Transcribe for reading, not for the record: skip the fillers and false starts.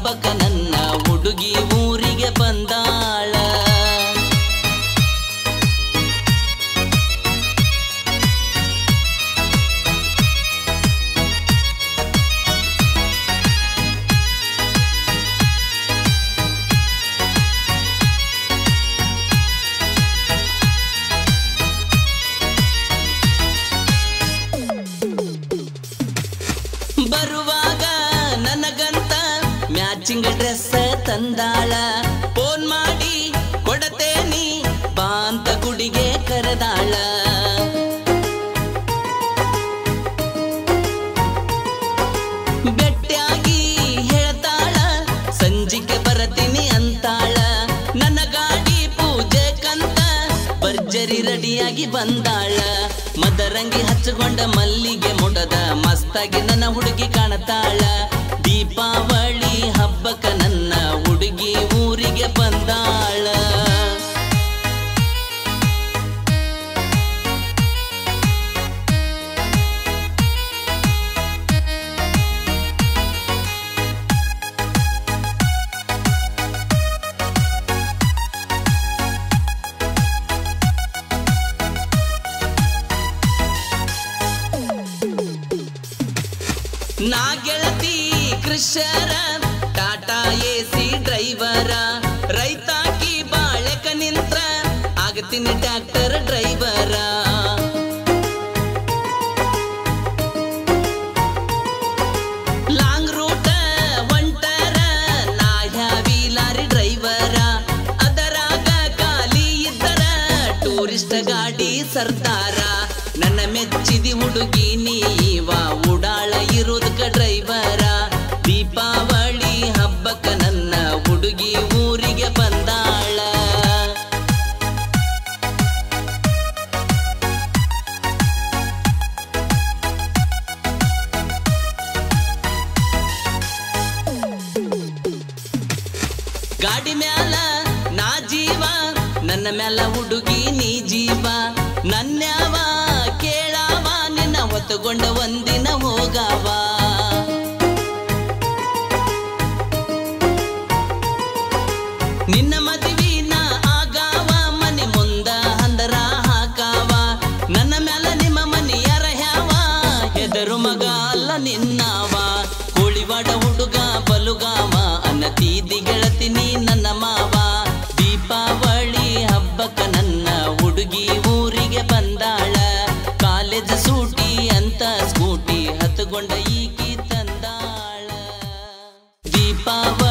ಹಬ್ಬಕ್ಕ ನನ್ನ ಹುಡುಗಿ ಊರಿಗೆ ಬಂದಾಳ. ಬರುವಾಗ ನನಗಂತ ಮ್ಯಾಚಿಂಗ್ ಡ್ರೆಸ್ ತಂದಾಳ. ಫೋನ್ ಮಾಡಿ ಕೊಡತೇನಿ ಬಾ ಅಂತ ಗುಡಿಗೆ ಕರೆದಾಳ. ಬೆಟ್ಟಾಗಿ ಹೇಳ್ತಾಳ ಸಂಜಿಗೆ ಬರತೀನಿ ಅಂತಾಳ. ನನ್ನ ಗಾಡಿ ಪೂಜೆ ಕಂತ ಭರ್ಜರಿ ರೆಡಿಯಾಗಿ ಬಂದಾಳ. ಮದರಂಗಿ ಹಚ್ಚಿಕೊಂಡ ಮಲ್ಲಿಗೆ ಮುಡದ ಮಸ್ತಾಗಿ ನನ್ನ ಹುಡುಗಿ ಕಾಣತಾಳ. ದೀಪಾವಳಿ ಹಬ್ಬಕ್ಕ ನನ್ನ ಹುಡುಗಿ ಊರಿಗೆ ಬಂದಾಳ. ನಾ ಗೆಳತಿ ಕೃಷ್ಣರ ಟಾಟಾ ಎಸಿ ಡ್ರೈವರ. ರೈತಾಕಿ ಬಾಳೆಕ ನಿಂತ್ರ ಆಗತೀನಿ ಟ್ರ್ಯಾಕ್ಟರ್ ಡ್ರೈವರ. ಲಾಂಗ್ ರೂಟ ಹೊಂಟರ ನಾ ಹ್ಯಾವಿ ಲಾರಿ ಡ್ರೈವರ. ಅದರಾಗ ಖಾಲಿ ಇದ್ದರ ಟೂರಿಸ್ಟ್ ಗಾಡಿ ಸರ್ದಾರ. ನನ್ನ ಮೆಚ್ಚಿದಿ ಹುಡುಗಿ ನೀವ ಉಡಾಳ ಇರೋದಕ್ಕ ಡ್ರೈವರ. ದೀಪಾವಳಿ ಹಬ್ಬಕ್ಕ ನನ್ನ ಹುಡುಗಿ ಊರಿಗೆ ಬಂದಾಳ. ಗಾಡಿ ಮ್ಯಾಲ ನಾ ಜೀವ ನನ್ನ ಮ್ಯಾಲ ಹುಡುಗಿ ನೀ ಜೀವ. ನನ್ಯಾವ ಕೇಳಾವ ನಿನ್ನ ಹೊತ್ತುಕೊಂಡ ಒಂದಿನ ಹೋಗಾವ. ನಿನ್ನ ಮದುವಿನ ಆಗಾವ ಮನೆ ಮುಂದ ಹಂದರ ಹಾಕಾವ. ನನ್ನ ಮ್ಯಾಲ ನಿಮ್ಮ ಮನೆಯರ ಹ್ಯಾವ ಹೆದರು ಮಗ ಅಲ್ಲ ನಿನ್ನವ. ಕೋಳಿವಾಡ ಹುಡುಗ ಬಲುಗಾವ ಅನ್ನತೀದಿ ಗೆಳತಿನಿ ನನ್ನ ಮಾವ. ದೀಪಾವಳಿ ಹಬ್ಬಕ್ಕ ನನ್ನ ಹುಡುಗಿ ಊರಿಗೆ ಬಂದಾಳ. ಕಾಲೇಜ್ ಸೂಟಿ ಅಂತ ಸ್ಕೂಟಿ ಹತ್ತುಕೊಂಡ ಈಕಿ ತಂದಾಳ. ದೀಪಾವಳಿ